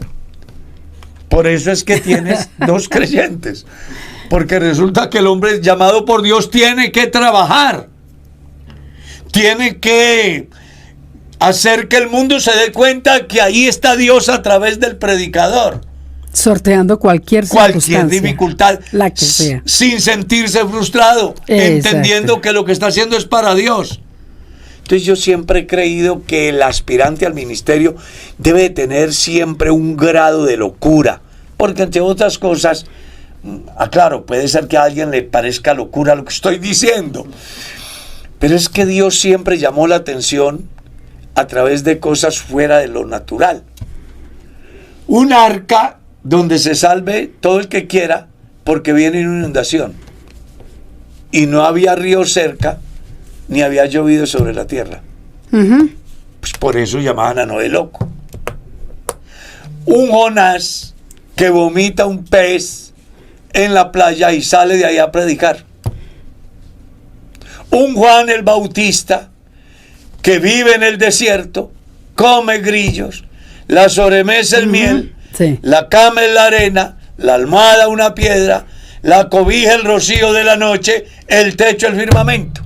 por eso es que tienes dos creyentes, porque resulta que el hombre llamado por Dios tiene que trabajar, tiene que hacer que el mundo se dé cuenta que ahí está Dios a través del predicador. Sorteando cualquier dificultad, la que sea, sin sentirse frustrado, entendiendo que lo que está haciendo es para Dios. Entonces yo siempre he creído que el aspirante al ministerio debe tener siempre un grado de locura, porque entre otras cosas, claro, puede ser que a alguien le parezca locura lo que estoy diciendo, pero es que Dios siempre llamó la atención a través de cosas fuera de lo natural. Un arca donde se salve todo el que quiera, porque viene una inundación y no había río cerca ni había llovido sobre la tierra. Pues por eso llamaban a Noé loco. Un Jonás que vomita un pez en la playa y sale de ahí a predicar. Un Juan el Bautista que vive en el desierto, come grillos, la sobremesa el miel, sí, la cama es la arena, la almohada una piedra, la cobija el rocío de la noche, el techo el firmamento.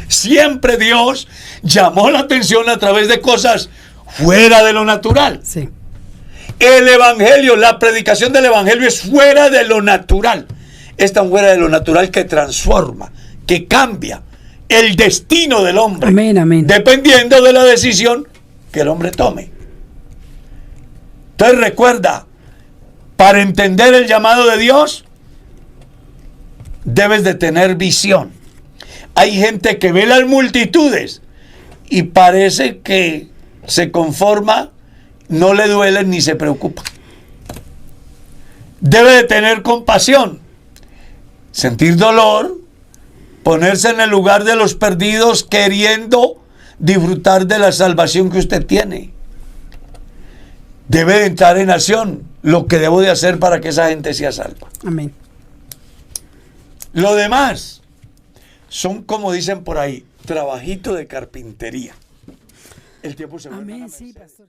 Siempre Dios llamó la atención a través de cosas fuera de lo natural. sí. El evangelio, la predicación del evangelio es fuera de lo natural. Es tan fuera de lo natural que transforma, que cambia el destino del hombre. Amén, amén. Dependiendo de la decisión que el hombre tome. Entonces recuerda, para entender el llamado de Dios, debes de tener visión. Hay gente que ve las multitudes y parece que se conforma, no le duele ni se preocupa. Debe de tener compasión, sentir dolor, ponerse en el lugar de los perdidos, queriendo disfrutar de la salvación que usted tiene. Debe de entrar en acción lo que debo de hacer para que esa gente sea salva. Amén. Lo demás son, como dicen por ahí, trabajito de carpintería. El tiempo se vuelve Amén, una sí, merced. pastor.